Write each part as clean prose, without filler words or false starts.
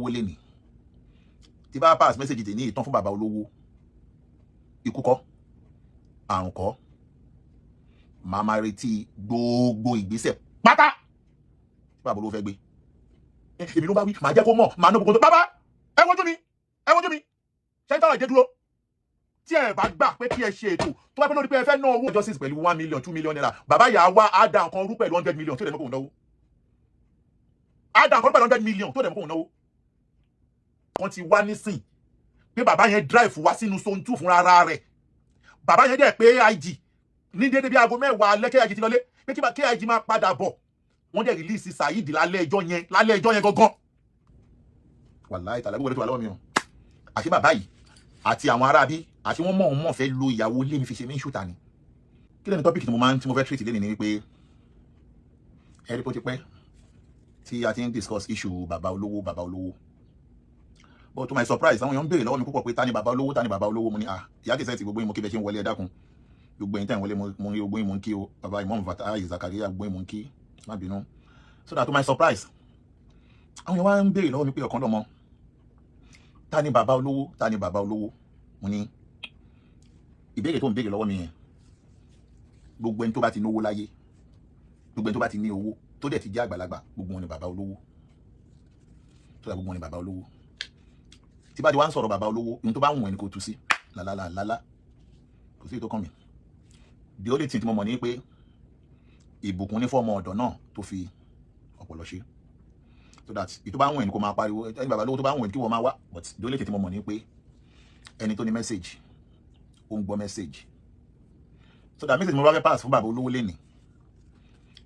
Olowo lẹ́nìí tí bá pass message tè ní ìtàn fún Baba Olowo ikú kọ́ àrùn kọ́ màá máa retí gbogbo ìgbésẹ̀ pátá tí Baba Olowo fẹ́ gbé èmi ló bá wí màá jẹ́ kó mọ̀ màá ná gbogbo tó bàbá ẹ wojú mi ṣé ń tọrọ ìdé dúró tí ẹ bá gbà pé kí ẹ ṣe ètò tó bá pẹ́ lórí pé ẹ fẹ́ ná owó justice pẹ̀lú 1 million 2 million naira bàbá yà á wá á da nǹkan rú pẹ̀lú 100 million tó lè mọ́ kó náwó á da nǹkan rú pẹ̀lú 100 million tó lè mọ́ kó náwó wọ́n ti wá nísìn pé bàbá yẹn drive wá sínú zone 2 fúnra ara rẹ̀ bàbá yẹn dẹ̀ pé IG ní dédé bí aago 10 alẹ́ KIG ti lọlé pé kí KIG máa padà bọ̀ wọ́n dẹ̀ release Saheed lálẹ́ ẹjọ́ yẹn gangan wàláhì tàlàbí wọlé tó wà lọ́wọ́ mi o àṣé bàbá yìí àti àwọn arábí àti wọ́n mọ̀ fẹ́ lo ìyàwó ilé mi fi ṣe mí ṣùtà ni kí lẹ́ni tọ́pìkì tí mo fẹ́ treat lẹ́ni ni wípé ẹ̀rí pé ó ti pẹ́ tí a ti ń discuss issue Baba Olowo but to my surprise àwọn èèyàn ń béèrè lọ́wọ́ mi púpọ̀ pé ta ni Baba Olowo mo ní ìyá kìí sẹ́ẹ̀tì gbogbo yín mo kí bẹ́ẹ̀ ṣe ń wọlé ẹ dákun gbogbo yín tẹ̀ ń wọlé mo rí gbogbo yín mo ń kí o bàbá Imam Fatai Zakaria gbogbo yín mo ń kí má bínú so that to my surprise àwọn èèyàn wá ń béèrè lọ́wọ́ mi pé Okanlomo ta ni Baba Olowo mo ní ìbéèrè tó ń béèrè lọ́wọ́ mi yẹn gbogbo ẹni tó bá ti náwó láyé gbogbo ẹni tó bá ti ní owó tó dẹ̀ ti jẹ́ àgbàlagbà gbogbo wọn ni Baba Olowo tó dà gbogbo wọn ni Baba Olowo tí bá ti wá ń sọ̀rọ̀ Baba Olowo ohun tó bá wùn ẹni kò tú sí lálálálá kò sí ètò kan mi the only thing tí mo mọ̀ ní pé ìbùkún ní fọ́ọ̀mù ọ̀dọ̀ náà tó fi ọpọlọ ṣe so that ìtò bá wùn ẹni kò máa pariwo ẹni Baba Olowo tó bá wùn ẹni kí wọ́n máa wá but the only thing tí mo mọ̀ ní pé ẹni tó ní message ó ń gbọ́ message so that message mo bá fẹ́ pass fún Baba Olowo lẹ́nìí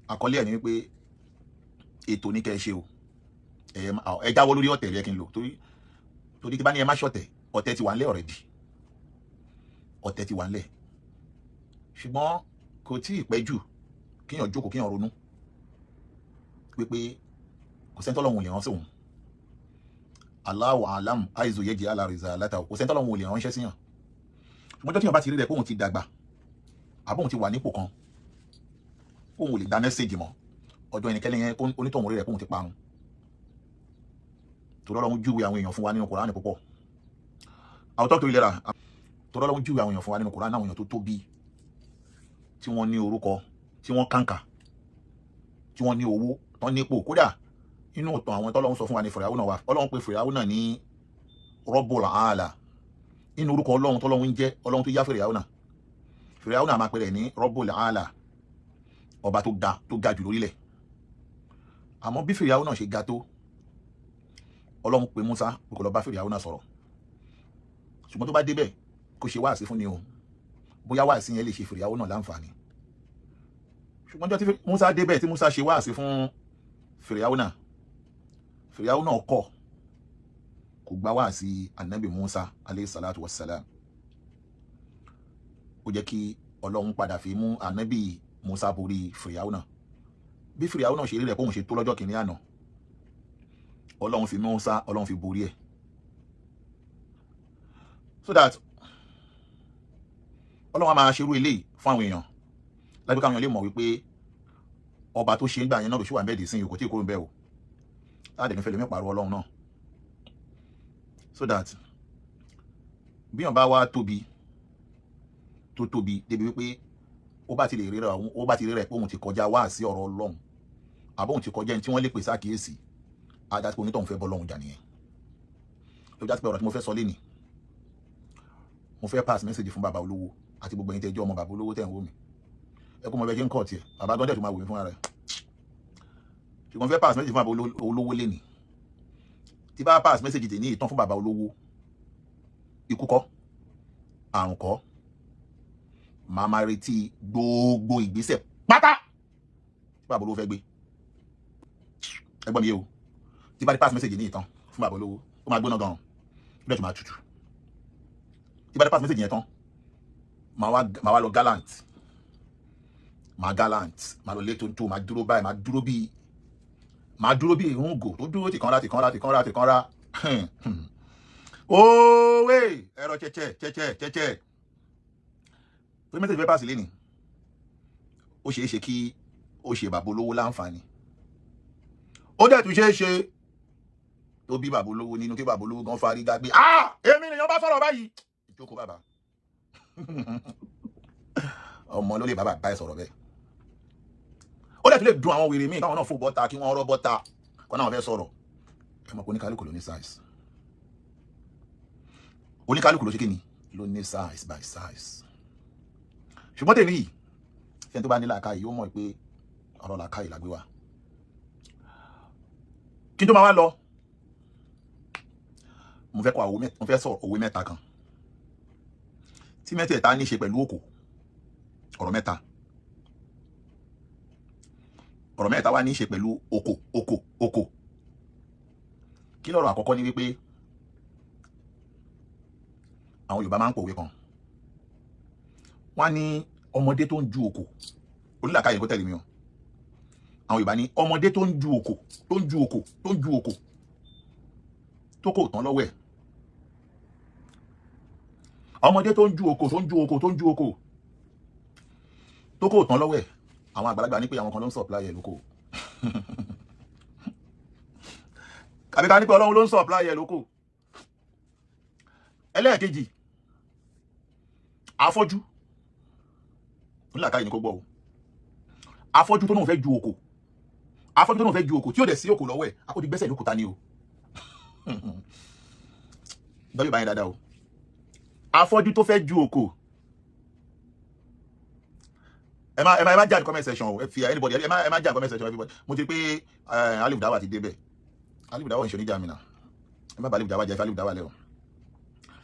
àkọlé ẹ̀ ní wípé ètò ní kẹ́ ẹ ṣe o ẹ jáwọ́ lórí ọ̀tẹ̀ rẹ kí n lò torí tí bá ní ẹ má ṣọ̀tẹ̀ ọ̀tẹ̀ ti wà ńlẹ̀ already ọ̀tẹ̀ ti wà ńlẹ̀ ṣùgbọ́n kò tí ì pẹ́ jù kíyàn jókòó kíyàn ronú pé kò sẹ́ni tọ́lọ́hun ò lè rán sí òun Allahu alam aizu yẹ́jì alárìzà látàwọ̀ kò sẹ́ni tọ́lọ́hun ò lè ránṣẹ́ síyàn ṣùgbọ́n tó tíyàn bá ti rí rẹ̀ pé òun ti dàgbà àbóhun ti wà nípò kan òun ò lè dá mẹ́sẹ̀jì mọ́ ọjọ́ ẹnikẹ́ni yẹn onítọ̀hún rí rẹ̀ pé òun ti parun Ọlọ́run júwe àwọn èèyàn fún wa nínú Kùránì púpọ̀ àwòtọ́ tó ilẹ̀ rà Ọlọ́run júwe àwọn èèyàn fún wa nínú Kùránì àwọn èèyàn tó tóbi tí wọ́n ní orúkọ tí wọ́n kàǹkà tí wọ́n ní owó tán nípò kódà inú ọ̀tọ̀ àwọn tọ́lọ́run sọ fún wa ní Fìràwọ́nà wa Ọlọ́run pé Fìràwọ́nà ní Rabbul Aala inú orúkọ Ọlọ́run tọ́lọ́run ń jẹ́ Ọlọ́run tó yá Fìràwọ́nà máa pẹ̀lẹ̀ ní Rabbul Aala ọba tó ga jù lórílẹ̀ àmọ́ bí Fìràwọ́nà ṣe ga tó Ọlọ́run pé Musa kò lọ bá Fìràwọ́nà sọ̀rọ̀ ṣùgbọ́n tó bá débẹ̀ kó ṣe wáàsí fún ni o bóyá wáàsí yẹn lè ṣe Fìràwọ́nà láǹfààní ṣùgbọ́n tí Musa débẹ̀ tí Musa ṣe wáàsí fún Fìràwọ́nà kọ̀ kò gbà wáàsí Ànábì Musa alayhi salatu wassalam ó jẹ́ kí Ọlọ́run padà fi mú Ànábì Musa borí Fìràwọ́nà bí Fìràwọ́nà ṣe rí rẹ̀ pòun ṣe tó lọ́jọ́ kìíní àná Ọlọ́run fi Musa Ọlọ́run fi borí ẹ̀ so that Ọlọ́run a máa ṣerú eléyìí fún àwọn èèyàn láti káwọn èèyàn lè mọ̀ wípé ọba tó ṣe ń gbà yẹn náà ló ṣì wà mẹ́ẹ̀dì sí ìkò tí ìkóró ń bẹ́ o láti ní fẹ́ lómi pàrọ̀ Ọlọ́run náà so that bí èèyàn bá wá tóbi débi wípé ó bá ti lè rí rẹ̀ pé òun ti kọjá wá sí ọ̀rọ̀ Ọlọ́run àbóhun ti kọjá ẹni tí wọ́n lè pèsè àkíyèsí ajá tí onítọ̀hún fẹ́ bọ́ lọ́hùn jà nìyẹn ló já sí pé ọ̀rọ̀ tí mo fẹ́ sọ lénìí mo fẹ́ pass message fún Baba Olowo àti gbogbo ẹ̀yin tẹ́jọ́ ọmọ Baba Olowo tẹ̀ ń wò mí ẹ kó mọ bẹ́ẹ̀ kí n kọ̀ tiẹ̀ bàbá gọ́dẹ̀ tó máa wò mí fúnra rẹ̀ ṣùgbọ́n mo fẹ́ pass message fún Baba Olowo lénìí tí bá pass message tè ní ìtàn fún Baba Olowo ikú kọ́ àrùn kọ́ màá máa retí gbogbo ìgbésẹ̀ pátá tí Baba Olowo fẹ́ gbé ẹgbọ́n mi yé o tí bá di pass message ní ìtàn fún Baba Olowo ó máa gbóná gan-an ilé tó máa tutù tí bá di pass message yẹn tán máa wá lọ gallant máa lọ létò tó máa dúró báyìí máa dúró bí ìrúngò tó dúró tìkanra owe ẹ̀rọ chẹ́chẹ́ tó message fẹ́ pass lẹ́nìí ó ṣeé ṣe kí ó ṣe Baba Olowo láǹfààní ó dẹ̀ tún ṣeé ṣe tó bí Baba Olowo nínú kí Baba Olowo gan fárígá pé èmi nìyàn bá sọ̀rọ̀ báyìí ìjókòó bàbá ọmọ ló lè bàbá bá ẹ sọ̀rọ̀ bẹ́ẹ̀ ó dẹ̀ tún lè dùn àwọn wèrè míì káwọn náà fò bọ́ta kí wọ́n rọ́ bọ́ta kọ́ náà fẹ́ sọ̀rọ̀ ẹ mọ̀ pé oníkálukú ló ní size oníkálukú ló ṣe kí ni ló ní size by size ṣùgbọ́n tèmi yìí fẹ́ni tó bá ní làákàyè ó mọ̀ pé ọ̀rọ̀ làákàyè làgbé wa kí n tó máa wá lọ mo fẹ́ sọ òwe mẹ́ta kan tí mẹ́tẹ̀ẹ̀ta ní ṣe pẹ̀lú òkò ọ̀rọ̀ mẹ́ta wá ní ṣe pẹ̀lú òkò kí lọ́rọ̀ àkọ́kọ́ ní wípé àwọn Yorùbá máa ń pòwe kan wọ́n ní ọmọdé tó ń ju òkò onílàkàyè kó tẹ̀lé mi o àwọn Yorùbá ní ọmọdé tó ń ju òkò tó kò tán lọ́wọ́ ẹ̀ ọmọdé tó ń ju òkò tó kò tán lọ́wọ́ ẹ̀ àwọn àgbàlagbà ní pé àwọn kan ló ń supply ẹ̀ lóko kàbíkà ní pé Ọlọ́run ló ń supply ẹ̀ lóko ẹlẹ́ẹ̀kejì afọ́jú nílàkàyè ní kó gbọ́ o afọ́jú tó náà fẹ́ ju òkò tí ó dẹ̀ sí òkò lọ́wọ́ ẹ̀ akó ti gbẹ́sẹ̀ lóko ta ni o dọ́bí báyìí dáadáa o afọ́jú tó fẹ́ ju òkò ẹ má jà ní comment section o ẹ fi anybody ẹ má jà ní comment section everybody mo ti pé Alif Dawa ti débẹ̀ Alif Dawa ìṣòní jàmìnà ẹ má bà Alif Dawa jẹ́ Alif Dawa lẹ́wọ̀n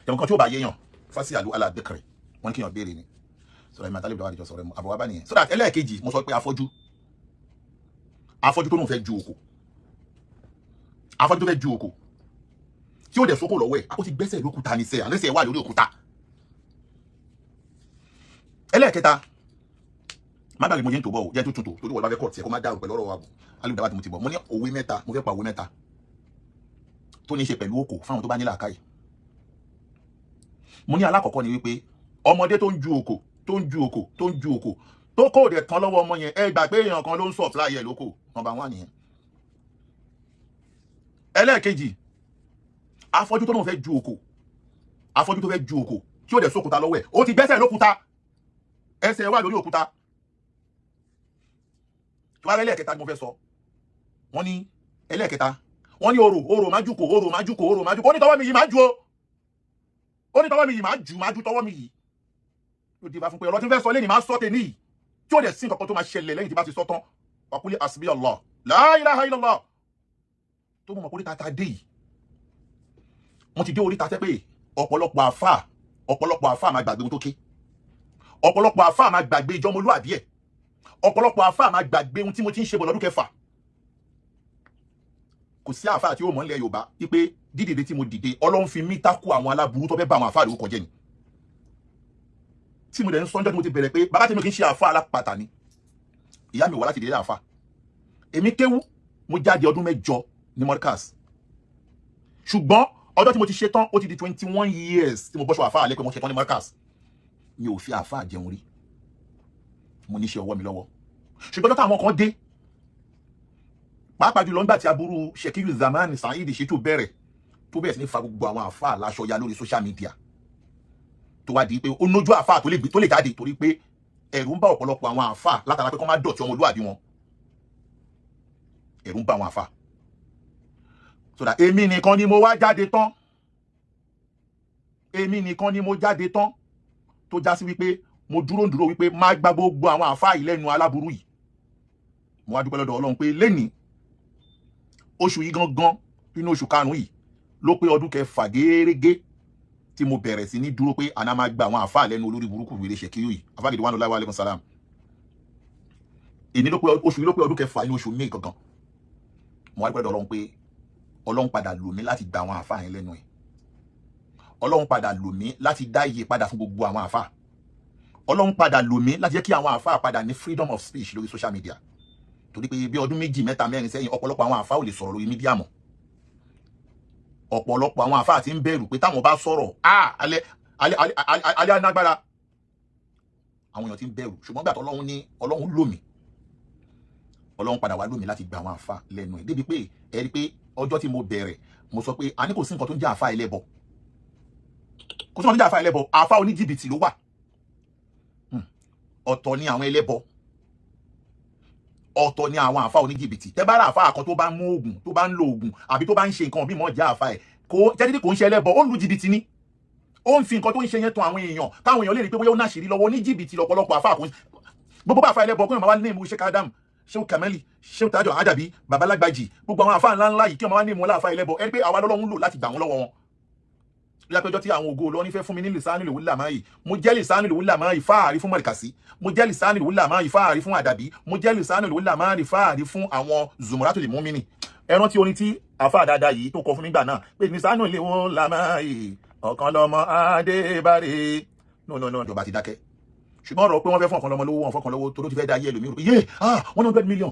ẹ̀wọ̀n kan tí ó bá yéèyàn fásí àlú aládẹ́kẹrẹ wọn kí yàn béèrè ni sọ̀rọ̀ ìmọ̀ Alif Dawa àdìjọ sọ̀rọ̀ àbọ̀wá bá nìyẹn so that ẹlẹ́ẹ̀kejì mo sọ pé afọ́jú tó náà fẹ́ ju òkò afọ́jú tó fẹ́ ju òkò tí ó dẹ̀ sókò lọ́wọ́ ẹ̀ ó ti gbẹ́sẹ̀ lókúta ní sẹ́ àlẹ́sẹ̀ wà lórí òkúta ẹlẹ́ẹ̀kẹta má dàgbé mo jẹ́ ń tó bọ̀ jẹ́ tó tuntun torí wọ́n bá fẹ́ kọ̀ tí ẹ kó má dàrú pẹ̀lú ọ̀rọ̀ wa bọ̀ Alif Dawa tí mo ti bọ̀ mo ní òwe mẹ́ta mo fẹ́ pa òwe mẹ́ta tó ní ṣe pẹ̀lú òkò fáwọn tó bá ní làákàyè mo ní alákọ̀ọ́kọ́ ni wípé ọmọdé tó ń ju òkò tó kò dẹ̀ tán lọ́wọ́ ọmọ yẹn ẹ gbà pé èèyàn kan ló ń supply ẹ̀ lóko number 1 nìyẹn ẹlẹ́ẹ̀kejì afọ́jú tó náà fẹ́ ju òkò tí ó dẹ̀ sókúta lọ́wọ́ ẹ̀ ó ti gbẹ́sẹ̀ lókúta ẹsẹ̀ wà lórí òkúta tó wá ẹlẹ́ẹ̀kẹta ni mo fẹ́ sọ wọ́n ní ẹlẹ́ẹ̀kẹta wọ́n ní orò máa jùkò ó ní tọwọ́ mi yìí máa ju ó ní tọwọ́ mi yìí máa ju tọwọ́ mi yìí ó di bá fún pé ọ̀rọ̀ tí ń fẹ́ sọ lẹ́ni máa sọ tèmi tí ó dẹ̀ sí nǹkan tó máa ṣẹlẹ̀ lẹ́yìn tí bá ti sọ tán wàkúlẹ̀ àsìbí Allah la ilaha illallah tó mọ̀ pé oríta ta dé yìí wọ́n ti dé oríta tẹ́ pé ọ̀pọ̀lọpọ̀ àfáà máa gbàgbé ohun tó ké ọ̀pọ̀lọpọ̀ àfáà máa gbàgbé ìjọmọlúàbí ẹ̀ ọ̀pọ̀lọpọ̀ àfáà máa gbàgbé ohun tí mo ti ń ṣe bọ̀ lọ́dún kẹfà kò sí àfáà tí ó mọ̀ nílẹ̀ Yorùbá wípé dídìde tí mo dìde Ọlọ́run fi mí tákù àwọn aláburú tó fẹ́ bá àwọn àfáà lórúkọ jẹ́ ni tí mo dẹ̀ ń sọ́njọ́ tí mo ti bẹ̀rẹ̀ pé bàbá tí mo kì í ṣe àfáà alápàtà ni ìyá mi wà láti délé àfáà èmi kéwú mo jáde ọdún 8 ní Markaz ṣùgbọ́n ọjọ́ tí mo ti ṣe tán ó ti di 21 years tí mo bọ́ṣọ àfáà lẹ́pẹ́ mo ṣe tán ní Markaz mi ò fi àfáà jẹun rí mo ní ṣe ọwọ́ mi lọ́wọ́ ṣùgbọ́n tó táwọn kan dé pàápàá jùlọ nígbà tí aburú Shekiru Zamani Saheed Shittu bẹ̀rẹ̀ tó bẹ̀rẹ̀ sí ní fa gbogbo àwọn àfáà láṣọ ya lórí social media tó wá di pé ó nójú àfáà tó lè jáde torí pé ẹ̀rù ń bá ọ̀pọ̀lọpọ̀ àwọn àfáà látara pé kọ́ má dọ̀tí ọmọlúwàbí wọn ẹ̀rù ń bá àwọn àfáà so that èmi nìkan ni mo wá jáde tán tó já sí wípé mo dúró wípé má gba gbogbo àwọn àfáà ìlẹ́nu aláburú yìí mo wá dúpẹ́ lọ́dọ̀ Ọlọ́run pé lẹ́ni oṣù yìí gangan nínú oṣù karùn-ún yìí ló pé ọdún kẹfà gẹ́rẹ́gẹ́ tí mo bẹ̀rẹ̀ sí ní dúró pé àná máa gba àwọn àfáà lẹ́nu olórí burúkú wèrè Shekiru yìí àfáàgìdì wà lọ́wọ́ alaikum salam èmi ló pé oṣù yìí ló pé ọdún kẹfà nínú oṣù May gangan mo wá dúpẹ́ lọ́dọ̀ Ọlọ́run pé Ọlọ́run padà lò mí láti gba àwọn àfáà yẹn lẹ́nu ẹ̀ Ọlọ́run padà lò mí láti dá iye padà fún gbogbo àwọn àfáà Ọlọ́run padà lò mí láti jẹ́ kí àwọn àfáà padà ní freedom of speech lórí social media torí pé bí ọdún 2, 3, 4 sẹ́yìn ọ̀pọ̀lọpọ̀ àwọn àfáà ò lè sọ̀rọ̀ lórí mídíà mọ́ ọ̀pọ̀lọpọ̀ àwọn àfáà ti ń bẹ̀rù pé táwọn bá sọ̀rọ̀ alẹ́ anágbára àwọn èèyàn ti ń bẹ̀rù ṣùgbọ́n gbà tó Ọlọ́run lò mí Ọlọ́run padà wá lò mí láti gba àwọn àfáà lẹ́nu ẹ̀ débi pé ẹ rí pé ọjọ́ tí mo bẹ̀rẹ̀ mo sọ pé a ní kò sí nǹkan tó ń jẹ́ àfa ẹlẹ́bọ, kò sí nǹkan tó ń jẹ́ àfa ẹlẹ́bọ, àfa oníjìbìtì ló wà. Ọ̀tọ̀ ni àwọn ẹlẹ́bọ, ọ̀tọ̀ ni àwọn àfa oníjìbìtì. Tẹ́ bá ra àfa kan tó bá ń mú oògùn, tó bá ń lo oògùn àbí tó bá ń ṣe nǹkan bí mọ́ jẹ́ àfa ẹ̀, kò jẹ́dídì kò ń ṣe ẹlẹ́bọ, ó ń lu jìbìtì ni. Ó ń fi nǹkan tó ń ṣe yẹn tan àwọn èèyàn káwọn èèyàn lè rí pé bóyá ó náà ṣìírí lọ́wọ́. Ní jìbìtì lọ́pọ̀lọpọ̀ àfa àkóńṣe gbogbo bá àfa ẹlẹ́bọ kó máa wá ní ìmú Sheikh Adam, Sheikh Kamali, Sheikh Tajo Adabi, Baba Lagbaji, gbogbo àwọn àfa ńlá yìí kí wọ́n máa wá ní ìmú láfa ẹlẹ́bọ. Ẹ pé àwa lọ́lọ́run lò láti gbà wọ́n lọ́wọ́ wọn. Bí apẹjọ́ tí àwọn ògo Ìlọrin fẹ́ fún mi ní Lisanu ulamau, mo jẹ́ Lisanu ulamau fáàrí fún Mọ̀lìkàsí, mo jẹ́ Lisanu ulamau fáàrí fún Àdàbí, mo jẹ́ Lisanu ulamau fáàrí fún àwọn Zumuratul Mumini. Ẹ rántí orin tí àfa dáadáa yìí tó kọ fún mi gbà náà pé Lisanu ulamau Okanlomo Adebare. No, ìjọba ti dákẹ́. Ṣùgbọ́n ọ̀rọ̀ pé wọ́n fẹ́ fún Okanlomo lówó, wọ́n fún Okanlomo tó ti fẹ́ dá ayé ẹlòmíì rò pé yé 100 million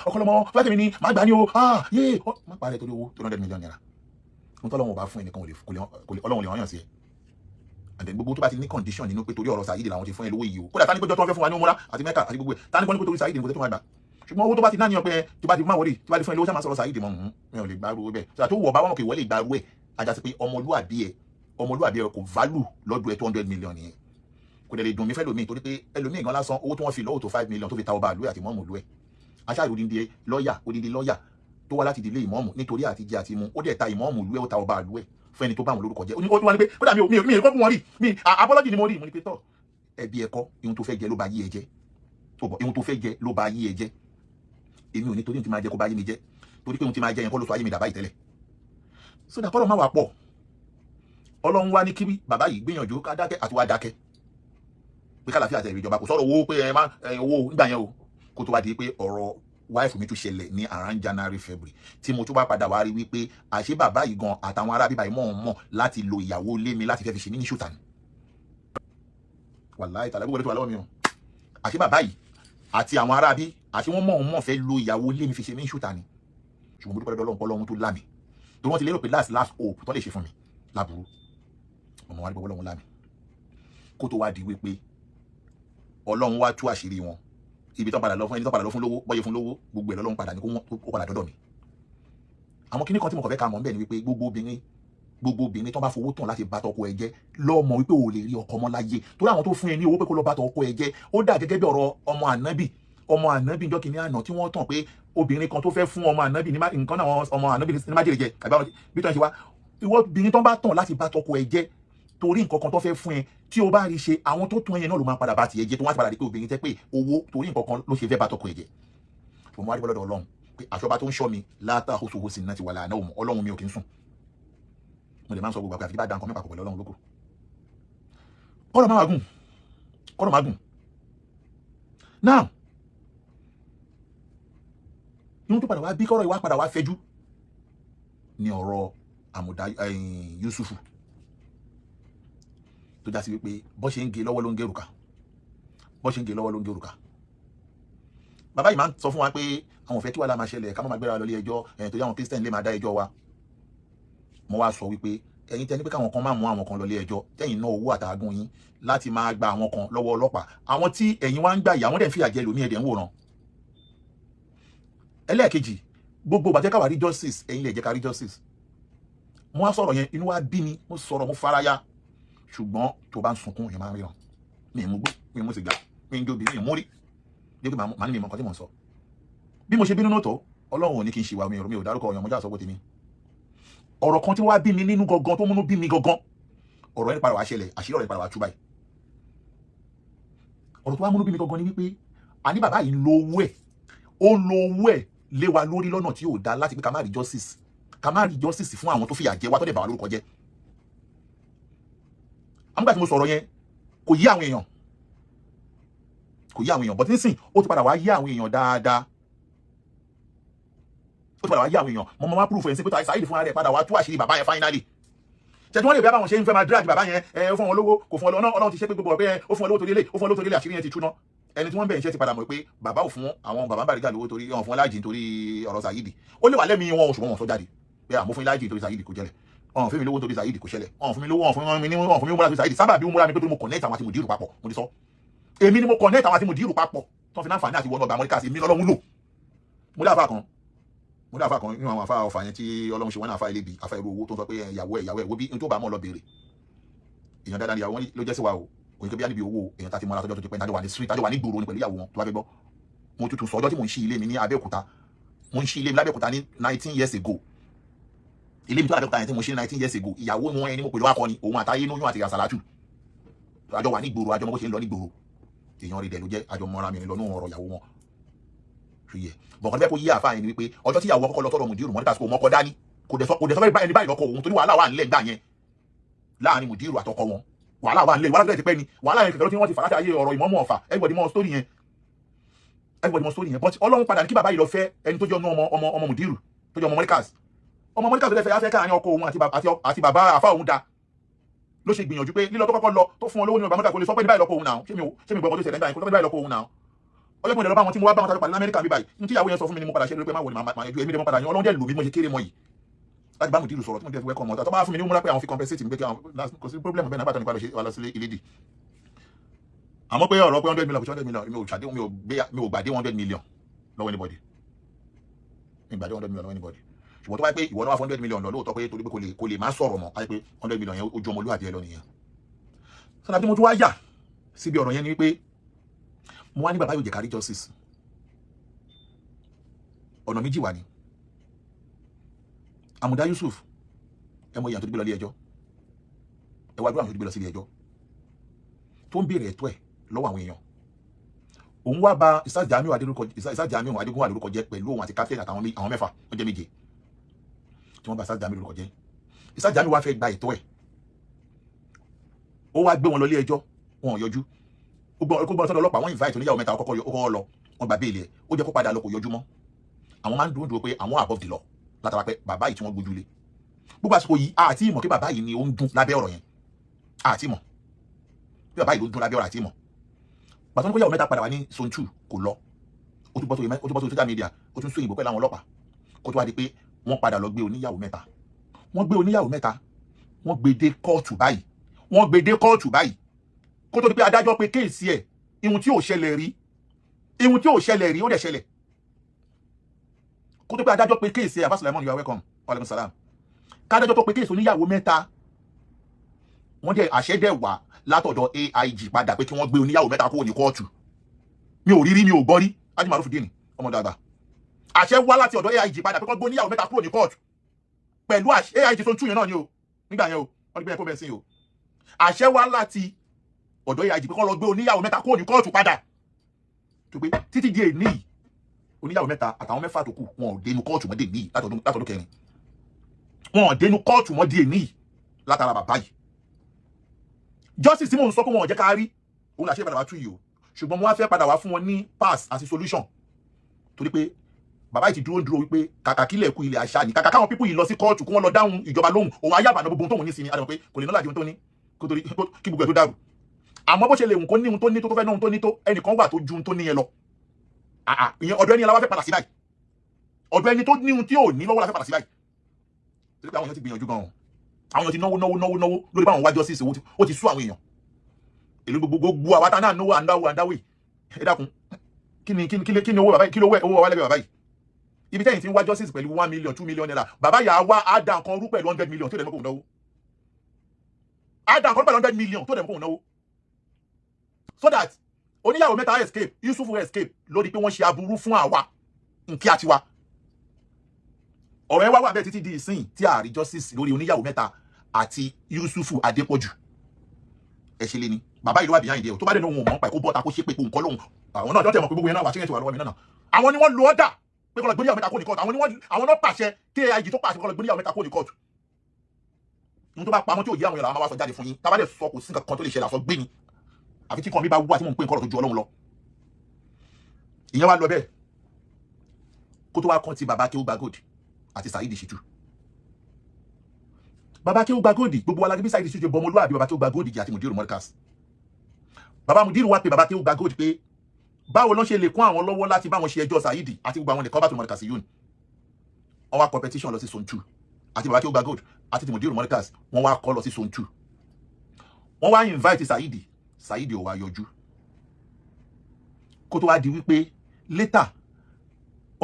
Okanlomo fẹ́ tèmi ni màá gbà ní o yé má parẹ́ torí owó 200 million naira. Ohun tó Ọlọ́run bá fún ẹnìkan Ọlọ́run lè hàn sí ẹ. And then gbogbo tó bá ti ní condition nínú pé torí ọ̀rọ̀ Saidi làwọn ti fún ẹ lówó yìí o. Kódà tani péjọ tó fẹ́ fún wa ní Umura àti Mẹ́kà àti gbogbo ẹ̀ tani kọ́ ní pé torí Saidi ní kò tẹ́ tó máa gbà. Ṣùgbọ́n owó tó bá ti náà ní ọpẹ́ tó bá ti máa wọlé tó bá ti fún ẹ lówó sáà máa sọ̀rọ̀ Saidi mọ́ mi ò lè gbárù bẹ́ẹ̀. Ṣé àtúwọ̀ bá wọn kò wọlé ìgbárù ẹ̀ ajá sí pé ọmọlúwàbí ẹ kò value lọ́dọ̀ ẹ 200 million yẹn. Kò dẹ̀ lè dùn mí fẹ́ lómi torí pé ẹlòmíì gan lásán owó tí wọ́n fi lọ́wọ́ tó 5 million tó fi ta ọba àlú àti mọ́mù lú ẹ̀. Aṣáájú odindi lọ́ọ̀yà tó wá láti ìdílé ìmọ̀ọ́mù nítorí àti jẹ àti mu ó dẹ̀ ta ìmọ̀ọ́mù lú ẹ̀ ó ta ọba àlú ẹ̀ fún ẹni tó bá wọn lórúkọ jẹ́. Ó tún wá ní pé kódà mi kọ́ fún wọn rí mi apology ni mo rí mo ní pé tọ́ ẹbí ẹ̀kọ́ ihun tó fẹ́ jẹ ló bá yí ẹ jẹ́ ihun tó fẹ́ jẹ ló bá yí ẹ jẹ́. Èmi ò ní torí ohun tí máa jẹ kó bá yí mi jẹ́ torí pé ohun tí máa jẹ yẹn kọ́ ló sọ ayé mi dàbá ìtẹ́lẹ̀. Sódà kọ́rọ̀ má wà pọ̀ Ọlọ́run wá ní kí bàbá yìí gbìyànjú ká dákẹ́ àti wá dákẹ́ pé kálàfíà àti ìjọba kò sọ̀rọ̀ owó pé owó nígbà yẹn o kó tó wá di pé ọ̀rọ̀ wáìfù mi tún ṣẹlẹ̀ ní around January February tí mo tún bá padà wá rí wípé àṣé bàbá yìí gan àtàwọn ará bíbá yìí mọ̀ láti lo ìyàwó lé mi láti fẹ́ fi ṣe mí ní ṣùtà ni. Wàláhì tàlẹ́ gbogbo tó wà lọ́wọ́ mi o. Àṣé bàbá yìí àti àwọn ará bí àti wọ́n mọ̀ fẹ́ lo ìyàwó lé mi fi ṣe mí ní ṣùtà ni. Ṣùgbọ́n mo dúpẹ́ lọ́dọ̀ Ọlọ́run tó lámì tó wọ́n ti lérò pé last hope tó lè ṣe fún mi láburú ọmọ wa rí gbogbo Ọlọ́run lámì kó tó wá di wípé Ọlọ́run wá tú àṣírí wọn ibi tó padà lọ fún ẹni tó padà lọ fún lówó bọ́yẹ fún lówó gbogbo ẹ̀ lọ́lọ́run padà ní kó padà dọ́dọ̀ mi. Àwọn kíní kan tí mo kàn fẹ́ ká mọ̀ ń bẹ̀ ni wípé gbogbo obìnrin tó bá fowó tàn láti bá tọkọ ẹ jẹ́ lọ mọ̀ wípé o lè rí ọkọ mọ́ láyé torí àwọn tó fún ẹ ní owó pé kó lọ bá tọkọ ẹ jẹ́ ó dà gẹ́gẹ́ bí ọ̀rọ̀ ọmọ ànábì ìjọ kìíní àná tí wọ́n tàn pé obìnrin kan tó fẹ́ fún ọmọ ànábì ní nǹkan náà ọmọ ànábì ní májèlé jẹ àbí bí tó ń ṣe wá ìwọ obìnrin tó bá tàn láti bá tọkọ ẹ jẹ́ torí nǹkan kan tó fẹ́ fún ẹ tí o bá rí ṣe àwọn tó tún ẹyẹ náà ló máa padà bá tiẹ̀ jẹ́ tó wá padà rí pé obìnrin tẹ́ pé owó torí nǹkan kan ló ṣe fẹ́ bá tọkọ ẹ jẹ́. Mo wá rí bọ́lọ́dọ̀ Ọlọ́run pé àṣọba tó ń ṣọ́ mi látàkóso sí náà ti wà láàánú òun Ọlọ́run mi ò kí ń sùn. Mo lè máa ń sọ gbogbo àgbà àfi bá dá nǹkan mẹ́pàá pẹ̀lú Ọlọ́run lóko. Kọ́rọ̀ máa gùn. Now ihun tó padà wá bí kọ́rọ̀ ìwà padà wá fẹjú ní ọ̀rọ̀ àmùdá Yusufu tó já sí wípé bọ́ ṣe ń gé lọ́wọ́ ló ń gé òrùka bàbá yìí máa ń sọ fún wa pé àwọn ò fẹ́ kí wàhálà máa ṣẹlẹ̀ ká má máa gbéra lọ ilé ẹjọ́ torí àwọn Christian lè máa dá ẹjọ́ wa. Mo wá sọ wípé ẹ̀yin tẹ́ ní pé káwọn kan máa mú àwọn kan lọ ilé ẹjọ́ tẹ́yìn náà owó àtàgùn yín láti máa gba àwọn kan lọ́wọ́ ọlọ́pàá àwọn tí ẹ̀yin wá ń gbà yà wọ́n dẹ̀ ń fìyà jẹ lómi ẹ̀dẹ̀ ń wòran. Ẹlẹ́ẹ̀kejì gbogbo bàtẹ́ káwà rí justice ẹ̀yin lè jẹ́ ká rí justice. Mo wá sọ̀rọ̀ yẹn inú wa bí mi mo sọ̀rọ̀ mo faraya ṣùgbọ́n tó bá ń sunkún yẹn máa ń ríran mi ì mú gbó mi ì mú sìgá mi ì jóbi mi ì múrí dípò màá ní mi mọ̀ nǹkan tí mò ń sọ. Bí mo ṣe bínú náà tó Ọlọ́run ò ní kí n ṣìwà mi ò dárúkọ ọ̀yàn mo já sọ́gbó tèmi. Ọ̀rọ̀ kan tí wá bí mi nínú gangan tó múnú bí mi gangan ọ̀rọ̀ ẹni padà wá ṣẹlẹ̀ àṣírí ọ̀rẹ́ padà wá tú báyìí. Ọ̀rọ̀ tó wá múnú bí mi gangan ni wípé àní bàbá yìí lo owó ẹ̀ lé wa lórí lọ́nà tí ò dá láti pé ká má rí justice fún àwọn tó fìyà jẹ wá tó dẹ̀ bà wá lórúkọ jẹ́. Àmúgbà tí mo sọ̀rọ̀ yẹn kò yí àwọn èèyàn but nísìn ó ti padà wá yí àwọn èèyàn dáadáa mo máa proof ẹ̀ sí pé tó Saidi fún ara rẹ̀ padà wá tú àṣírí bàbá yẹn finally. Ṣé tí wọ́n lè bí àwọn ṣe ń fẹ́ máa drag bàbá yẹn ó fún wọn lówó kò fún Ọlọ́run ti ṣe pé gbogbo ọ̀bẹ ó fún wọn lówó torí ilé àṣírí yẹn ti túná. Ẹni tí wọ́n bẹ̀rẹ̀ iṣẹ́ ti padà mọ̀ pé bàbá ò fún àwọn bàbá Bariga lówó torí wọn fún láàjì torí ọ̀rọ̀ Saidi ó lè wà lẹ́mìí wọn oṣù wọn sọ jáde pé àmọ́ fún láàjì torí Saidi kò jẹ́lẹ̀ wọn fún mi lówó torí Saidi kò ṣẹlẹ̀ wọn fún mi lówó wọn fún mi múra torí Saidi sábà bí múra mi pé torí mo connect àwọn àti Mudiru papọ̀ mo ti sọ èmi ni mo connect àwọn àti Mudiru papọ̀ tó fi láǹfààní àti wọnú ọgbà Amẹ́ríkà sí èmi lọ́lọ́run lò mo lé àfà kan mo dá àfa kan nínú àwọn àfa ọ̀fà yẹn tí Ọlọ́run ṣe wọ́n náà àfa ilé bi àfa irú owó tó ń sọ pé ìyàwó ẹ̀ wo bí n tó bá mọ́ lọ béèrè èèyàn dáadáa níyàwó wọn ló jẹ́ sí wa o kò ní kí bí á níbi owó èèyàn tá ti mọ́ra tọ́jọ́ tó ti pẹ́ tájọ́ wà ní street tájọ́ wà ní gbòòrò ní pẹ̀lú ìyàwó wọn tó bá fẹ́ gbọ́ mo tuntun sọ ọjọ́ tí mo ń ṣí ilé mi ní Abẹ́òkúta mo ń ṣí ilé mi lábẹ́òkúta ní 19 years ago ilé mi tó Abẹ́òkúta yẹn tí mo ṣí ní 19 years ago ìyàwó wọn ẹni mo pè lọ́wọ́ akọni òun àtayé lóyún àti àsàlátù àjọ wà ní gbòòrò àjọ mọ́ bó ṣe ń lọ ní gbòòrò èèyàn rí dẹ̀ ló jẹ́ àjọ mọ́ra mi lọ nínú ọ̀rọ̀ ìyàwó wọn ṣùyẹ bọ̀kan bẹ́ẹ̀ kó yí àfáà yẹn ni wípé ọjọ́ tí ìyàwó kọ́kọ́ lọ tọ́rọ̀ mùdírù mọ́níkà sọ mọ́kọ́ dání kò dẹ̀ sọ fẹ́ ẹni báyìí lọ́kọ̀ òun torí wàhálà wà nílẹ̀ gbà yẹn láàrin mùdírù àtọkọ wọn wàhálà wà nílẹ̀ wàhálà ti pẹ́ ni wàhálà yẹn kẹ̀kẹ́ tí wọ́n ti fà láti ayé ọ̀rọ̀ ìmọ̀mọ̀ ọ̀fà everybody mọ̀ story yẹn but Ọlọ́run padà ní kí bàbá yìí lọ fẹ́ ẹni tó jẹ́ ọmọ mùdírù tó jẹ́ ọmọ mọ́níkà tó fẹ́ káàrin ọkọ òun àti bàbá àfá òun da ló ṣe gbìyànjú pé lílọ tó kọ́kọ́ lọ tó fún wọn lówó nínú bàbá mọ́níkà kò lè sọ pé ní báyìí lọ́kọ òun náà ṣé mi gbọ́ ọdún ìṣẹ̀lẹ̀ nígbà yẹn kó tó báyìí lọ́kọ òun náà ọjọ́ ìpínlẹ̀ lọ́ba wọn tí mo wá bá wọn tàbí pàdé lamẹ́ríkà bí báyìí ní tí ìyàwó yẹn sọ fún mi ni mo padà ṣe lórí pé má wọ ni màá yẹjú Emire mo padà yan Ọlọ́run dẹ̀ lò bí mo ṣe kéré mọ́ yìí láti bá mùdírù sọ̀rọ̀ tí mo dẹ̀ fi wẹ́kọ̀ mọ́ tó bá fún mi ní múra pé àwọn fi compensate mi pé kí àwọn kò sí problem bẹ́ẹ̀ náà bàtà nípa lọ sí ilé dì àmọ́ pé ọ̀rọ̀ pé 100 million 100 million mi ò ṣàdé mi ò gbàdé 100 million lọ́wọ́ anybody mi gbàdé 100 million lọ́wọ́ anybody ṣùgbọ́n tó bá yẹ pé ìwọ náà wá 100 million lọ lóòótọ́ pé torí pé kò lè má sọ̀rọ̀ mọ́ ayé pé 100 million yẹn ojú ọmọlúwàbí ẹ lọ nìyẹn sọ́dọ̀ bí mo tún wá yà síbi ọ̀rọ̀ yẹn ni wípé mo wá ní bàbá yóò jẹ́ kárí justice ọ̀nà méjì wà ní Àmùdá Yusuf ẹmọ èèyàn tó gbé lọ ilé ẹjọ́ ẹwà dúró àwọn tó gbé lọ sí ilé ẹjọ́ tó ń béèrè ẹ̀tọ́ ẹ̀ lọ́wọ́ àwọn èèyàn òun wá bá Isa Jamiu Adégún wà lórúkọ jẹ́ pẹ̀lú òun àti captain àtàwọn mẹ́fà wọ́n jẹ́ méje tí wọ́n bá Isa Jamiu lórúkọ jẹ́ Isa Jamiu wá fẹ́ gba ẹ̀tọ́ ẹ̀ ó wá gbé wọn lọ ilé ẹjọ́ wọn ò yọjú ó gbọ́n sọ́dọ̀ ọlọ́pàá wọ́n invite oníyàwó mẹ́ta ọkọ̀ lọ wọ́n gbà béèlì ẹ̀ ó jẹ́ kó padà lọ kò yọjú mọ́ àwọn máa ń dúró pé àwọn above the law látara pé bàbá yìí tí wọ́n gbójúlé gbogbo àsìkò yìí àti ìmọ̀ pé bàbá yìí ni ó ń dún lábẹ́ ọ̀rọ̀ yẹn àti ìmọ̀ pé bàbá yìí ló ń dún lábẹ́ ọ̀rọ̀ àti ìmọ̀ bàtọ́ ní kó yàwó mẹ́ta padà wá ní zone 2 kò lọ ó tún bọ́ sórí social media ó tún sún ìbò pẹ̀lú àwọn ọlọ́pàá kó tó wá di pé wọ́n padà lọ gbé oníyàwó mẹ́ta wọ́n gbé dé kóòtù báyìí kó tó di pé adájọ́ pé kéèsì ẹ̀ ihun tí ò ṣẹlẹ̀ rí ó dẹ̀ ṣẹlẹ̀ kó tó pé adájọ́ pé kéèsì ẹ̀ Abba you are welcome alaikum salam kádájọ́ tó pé kéèsì oníyàwó mẹ́ta wọ́n dẹ̀ àṣẹ dẹ̀ wà látọ̀dọ̀ AIG padà pé kí wọ́n gbé oníyàwó mẹ́ta kúrò ní kóòtù mi ò rí mi ò gbọ́ rí Haji Maruf Dini ọmọ dàgbà àṣẹ wá láti ọ̀dọ̀ AIG padà pé kí wọ́n gbé oníyàwó mẹ́ta kúrò ní kóòtù pẹ̀lú AIG tó ń tú yẹn náà ni o nígbà yẹn o wọ́n ní pé ẹ̀kọ́ bẹ́ẹ̀ sí o àṣẹ wá láti ọ̀dọ̀ AIG pé kí wọ́n lọ gbé oníyàwó mẹ́ta kúrò ní kóòtù padà tó pé títí di èní oníyàwó mẹ́ta àtàwọn mẹ́fà tó kù wọn ò dénú kóòtù mọ́ dé ní látọdún kẹrin wọn ò dénú kóòtù mọ́ dé ní látara bàbá yìí justice tí mò ń sọ pé wọn ò jẹ́ ká rí òun làṣẹ padà wá tú yìí o ṣùgbọ́n mo wá fẹ́ padà wá fún wọn ní pass àti solution torí pé bàbá yìí ti dúró wípé kàkà kílẹ̀ kú ilẹ̀ àṣà ni kàkà káwọn pípù yìí lọ sí kóòtù kí wọ́n lọ dáhùn ìjọba lóhùn òun ayábàánà gbogbo tóun ní sí ni adàmọ̀ pé kò lè nọ́lá jẹun tó ní kí gbogbo ẹ̀ tó dàrú àmọ́ bó ṣe lè wùn kó ní ohun tó ní tó fẹ́ náà tó ní tó ẹnìkan wà tó ju ohun tó ní yẹn lọ ìyẹn ọ̀dọ̀ ẹni yẹn la wá fẹ́ padà sí báyìí ọ̀dọ̀ ẹni tó ní ohun tí ò ní lọ́wọ́ la fẹ́ padà sí báyìí torí pé àwọn èèyàn ti gbìyànjú gan-an àwọn èèyàn ti náwó lórí báwọn wájọ́ sí ìṣòwò ó ti sú àwọn èèyàn èlò gbogbo àwátá náà náwó àndáwì ẹ dákun kí ni owó bàbá yìí kí ló owó wa lẹ́gbẹ̀ẹ́ bàbá yìí ibi tẹ́yìn tí ń wá justice pẹ̀lú 1 million 2 million naira bàbá yà wá á dá nǹkan rú pẹ̀lú 100 million tó dẹ̀ mọ́ kò náwó á dá nǹkan rú pẹ̀lú 100 million tó dẹ̀ mọ́ kò náwó so that oníyàwó mẹ́ta escape Yusuf escape lórí pé wọ́n ṣe aburú fún àwa nkí àti wa ọ̀rọ̀ ẹ wá wà bẹ́ẹ̀ títí di ìsìn tí a rí justice lórí oníyàwó mẹ́ta àti Yusuf Adépọ̀jù ẹ ṣe lé ní bàbá ìlú àbíyá ìdí ẹ̀ tó bá dẹ̀ ní ohun mọ̀ pa kó bọ́ta kó ṣe pé nǹkan lóhun àwọn náà jọ́tẹ̀ mọ̀ pé gbogbo yẹn náà wà ṣẹ́yìn tí wà lọ́wọ́ mi náà àwọn ni wọ́n lo ọ́dà pé kó lọ gbóníyàwó mẹ́ta kó ní kóòtù àwọn náà pàṣẹ tí AIG tó pàṣẹ kó lọ gbóníyàwó mẹ́ta kó ní kóòtù ohun tó bá pamọ́ tí ò yí àwọn èèyàn máa wá sọ jáde fún yín tábà dẹ̀ sọ kò sí nǹkan kan tó lè ṣẹlẹ̀ àsọ gbé ni àfi tí kan mi bá wú àti mò ń pè nǹkan tó ju Ọlọ́run lọ ìyẹn wá lọ bẹ́ẹ̀ kó tó wá kàn ti bàbá Kéwú Gbàgòdì àti Saheed Shittu bàbá Kéwú Gbàgòdì gbogbo wa la bí Saheed Shittu bọmọ olúwàbí bàbá Kéwú Gbàgòdì àti Mudiru Markaz bàbá Mudiru wá pé bàbá Kéwú Gbàgòdì pé báwo ló ṣe lè kún àwọn lọ́wọ́ láti bá wọn ṣe ẹjọ́ Saheed àti gbogbo àwọn nìkan bá tó Markaz yún wọ́n wá competition lọ sí zone 2 àti bàbá Kéwú Gbàgòdì àti Mudiru Markaz wọ́n wá kọ́ lọ sí zone 2 wọ́n wá invite Saheed ò wá yọjú kó tó wá di wípé later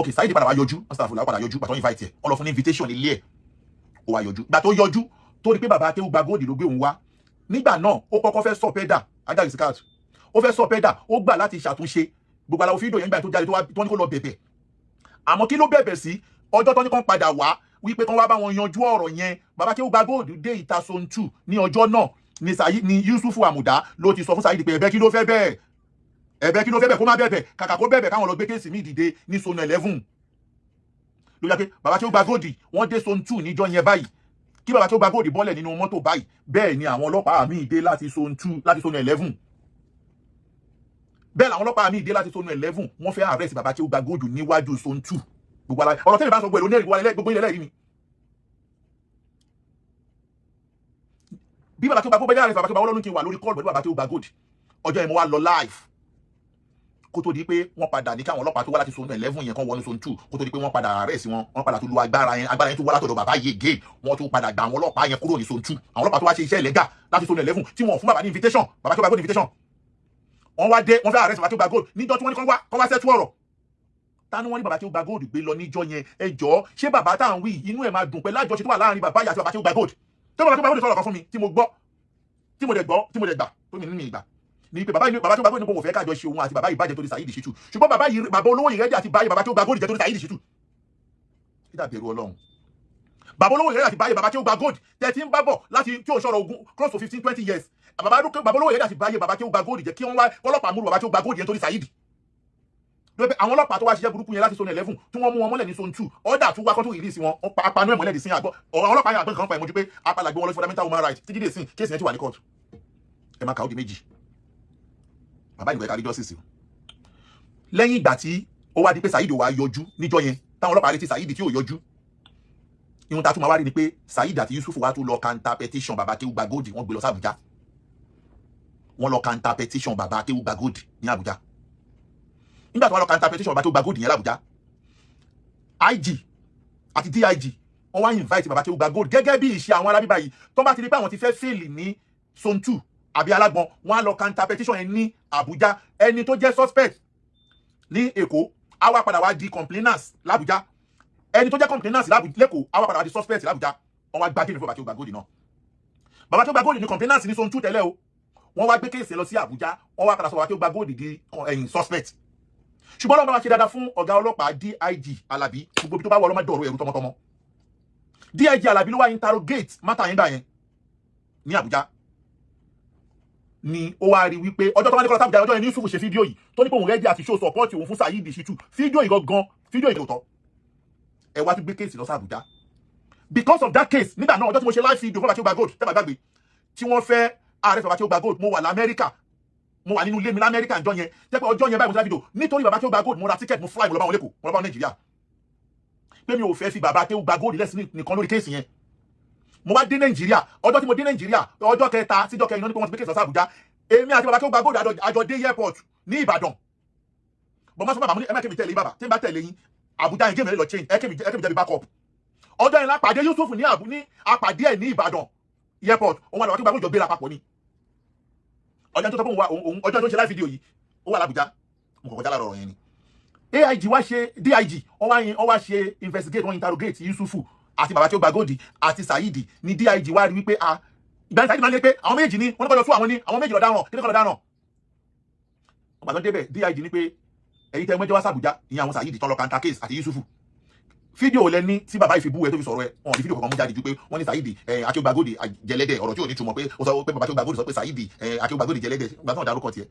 ok Saheed padà wá yọjú astagfirullah padà yọjú gbàtọ́ invite ẹ̀ wọ́n lọ fún invitation ilé ẹ̀ ó wá yọjú gbà tó yọjú tó rí pé bàbá Akéwù gba góòdì ló gbé òun wá nígbà náà ó kọ́kọ́ fẹ́ sọ pẹ́dà ajáde skat ó fẹ́ sọ pẹ́dà ó gbà láti ṣàtúnṣe gbogbo aláwọ̀ fídíò yẹn gbà tó jáde tó ní kó lọ bẹ̀bẹ̀ àmọ́ kí ló bẹ̀bẹ̀ sí ọjọ́ tó ní kàn padà wá wípé kán wá bá wọn yanjú ọ̀rọ̀ yẹn bàbá Akéwù gba góòdì dé ìta zone 2 ní ọjọ́ náà ni Yusufu Amuda ló ti sọ fún Saheed pé ẹ̀bẹ̀ kí ló fẹ́ bẹ́ẹ̀ kó má bẹ̀bẹ̀ kàkà kó bẹ̀bẹ̀ káwọn lọ gbé kéèsì míì dìde ní zone 11 ló yá pé bàbá Akéwù gba góòdì wọ́n dé zone 2 níjọ́ yẹn báyìí kí bàbá Akéwù gba góòdì bọ́lẹ̀ nínú mọ́tò báyìí bẹ́ẹ̀ ni àwọn ọlọ́pàá míì dé láti zone 2 láti zone 11 bẹ́ẹ̀ làwọn ọlọ́pàá míì dé láti zone 11 wọ́n fẹ́ arrest bàbá Akéwù gba góòdì níwájú zone 2 gbogbo ara ọ̀rọ̀ tẹ́lẹ̀ bá sọ gbogbo ẹ̀rọ onẹ́rìí gbogbo ilẹ̀ lẹ́rìí ni bí bàbá Akéwù gba góòdì bẹ́ẹ̀ bàbá Akéwù gba Ọlọ́run kí n wà lórí kọ́ọ̀lù pẹ̀lú bàbá Akéwù gba góòdì ọjọ́ yẹn mo wá lọ live kó tó di pé wọ́n padà ní káwọn ọlọ́pàá tó wá láti zone 11 yẹn kan wọnú zone 2 kó tó di pé wọ́n padà arrest wọn wọ́n padà tó lo agbára yẹn tó wá látọ̀dọ̀ bàbá yìí again wọ́n tó padà gba àwọn ọlọ́pàá yẹn kúrò ní zone 2 àwọn ọlọ́pàá tó wá ṣe iṣẹ́ ìlẹ́gà láti zone 11 tí wọ́n fún bàbá ní invitation bàbá Akéwù gba góòdì invitation wọ́n wá dé wọ́n fẹ́ arrest bàbá Akéwù gba góòdì níjọ́ tí wọ́n ní kán wá sẹ́tú ọ̀rọ̀ tani wọ́n ní bàbá Akéwù gba góòdì gbé lọ níjọ́ yẹn ẹ jọ̀ọ́ ṣé bàbá tá à ń wí inú ẹ̀ máa dùn pẹ̀lú àjọṣe tó wà láàrin bàbá yìí àti bàbá Akéwù gba góòdì tó bàbá Akéwù gba góòdì sọ̀rọ̀ kan fún mi tí mo gbọ́ tí mo dẹ̀ gbà tó mi nínú ìgbà ní pé bàbá Akéwù gba góòdì ní kò fẹ́ kájọ ṣe òun àti bàbá yìí bàjẹ́ torí Saheed Shittu ṣùgbọ́n bàbá olówó ìrẹ́jì àti báyìí bàbá Akéwù gba góòdì jẹ́ torí Saheed Shittu ìdá bẹ̀rù Ọlọ́run bàbá olówó ìrẹ́jì àti báyìí bàbá Akéwù gba góòdì tẹ̀tí ń bá bọ̀ láti tí ò sọ̀rọ̀ ogun close to 15-20 years bàbá olówó ìrẹ́jì àti báyìí bàbá Akéwù gba góòdì jẹ́ kí wọ́n wá ọlọ́pàá múlù bàbá Akéwù gba góòdì yẹn torí Saheed àwọn ọlọ́pàá tó wá ṣiṣẹ́ burúkú yẹn láti zone 11 tí wọ́n mú wọn mọ́lẹ̀ ní zone 2 ọ̀dà tún wá kọ́ tó release wọn apanú ẹ̀mọ́lẹ̀ dì sí àgbọ̀ àwọn ọlọ́pàá yẹn àgbẹ̀ kan pa ìmọ̀jú pé apalàgbé wọn lọ sí fundamental human rights títí dé sí kéèsì yẹn ti wà ní court ẹ máa kà ó di méjì bàbá ìgbà ìkárí justice lẹ́yìn ìgbà tí ó wá di pé Saheed wá yọjú níjọ́ yẹn táwọn ọlọ́pàá retí Saheed tí ò yọjú ihun tá a tún máa wá rí ni pé Saheed àti Yusufu wá tún lọ counter petition bàbá Akéwù gba góòdì wọ́n gbé lọ sí Àbújá wọ́n lọ counter petition bàbá Akéwù gba góòdì ní Àbújá nígbà tó wá lọ counter petition bàbá Akéwù gba góòdì yẹn l'Àbújá IG àti DIG wọ́n wá invite bàbá Akéwù gba góòdì gẹ́gẹ́ bí ìṣe àwọn arábíbá yìí tó bá ti rí pé àwọn ti fẹ́ fail ní zone 2 àbí alágbọn wọ́n á lọ counter petition yẹn ní Àbújá ẹni tó jẹ́ suspect ní Èkó á wá padà wá di complainants l'Àbújá ẹni tó jẹ́ complainants lẹ́kọ̀ọ́ á wá padà wá di suspect l'Àbújá wọ́n wá gbá kéde fún bàbá Akéwù gba góòdì náà bàbá Akéwù gba góòdì ní complainants ní zone 2 tẹ́lẹ̀ o wọ́n wá gbé kéèsì lọ sí Àbújá wọ́n wá padà sọ bàbá Akéwù gba góòdì di suspect ṣùgbọ́n lọ́wọ́ bá ṣe dáadáa fún ọ̀gá ọlọ́pàá DIG Alábí gbogbo ibi tó bá wọ ọlọ́mọdé ọ̀rọ̀ ẹ̀rú tọmọtọmọ DIG Alábí ló wá interrogate mátà yín gbà yẹn ní Àbújá ni ó wá rí wípé ọjọ́ tó wá ní kọ́lá tábùjá ọjọ́ yẹn ní Yusufu ṣe fídíò yìí tó ní pé òun rẹ́dí àti show support òun fún Saheed Shittu fídíò yìí gangan fídíò yìí tòótọ́ ẹ wá tún gbé kéèsì lọ sí Àbújá because of that case nígbà náà ọjọ́ tí mo ṣe live video fún bàbá Akéwù gba gold tẹ́bà gbàgbé tí wọ́n fẹ́ ààrẹ bàbá Akéwù gba gold mo wà l'Amẹ́ríkà mo wà nínú ilé mi l'Amẹ́ríkà ìjọ yẹn jẹ́ pé ọjọ́ yẹn báyìí mo ṣe fídíò nítorí bàbá Akéwù gba gold mo ra ticket mo fly mo lọ bá wọn lẹ́kọ̀ọ́ mo lọ bá wọn Nàìjíríà pé mi ò fẹ́ fi bàbá Akéwù gba gold lẹ́sìn nìkan lórí kéèsì yẹn mo wá dé Nàìjíríà ọjọ́ tí mo dé Nàìjíríà ọjọ́ kẹta síjọ́ kẹrin ní pé wọ́n ti gbé kéèsì lọ sí Àbújá èmi àti bàbá Akéwù gba gold àjọ dé airport ní Ìbàdàn bọ́n má sọ bàbá mo ní ẹ má kémi tẹ̀lé bàbá tí n bá tẹ̀lé yín Àbújá yẹn géèmì lọ change ẹ kémi jẹ́ backup ọjọ́ yẹn lápàdé Yusufu ní àpàdé ẹ̀ ní Ìbàdàn airport òun àlọ́ Akéwù gba gold jọ gbéra papọ̀ ni ọjọ́ tó sọ fún òun ọjọ́ tó ṣe live video yìí ó wà l'Àbújá mo kọ̀kọ́ já lára ọ̀rọ̀ yẹn ni AIG wá ṣe DIG wọ́n wá ṣe investigate wọ́n interrogate Yusufu àti bàbá Akéwù gba gold àti Saheed ní DIG wá rí wípé ìgbà Saheed máa ń lé pé àwọn méjì ní wọ́n ní kọjọ tú àwọn ní àwọn méjì lọ́daràn kí ní kọ́ lọ́daràn ọgbà tó débẹ̀ DIG ní pé ẹ̀yin tẹ́ mẹ́jọ wá s'Àbújá ìyẹn àwọn Saheed tán lọ counter case àti Yusufu fídíò lẹ́ni tí bàbá ìfibú ẹ tó fi sọ̀rọ̀ ẹ wọn ní fídíò kankan mú jáde ju pé wọ́n ní Saheed Akéwù gba gold jẹlẹ́dẹ̀ ọ̀rọ̀ tí ò ní túmọ̀ pé ó sọ pé bàbá Akéwù gba gold sọ pé Saheed Akéwù gba gold jẹlẹ́dẹ̀ ìgbà tó ń darúkọ tiẹ̀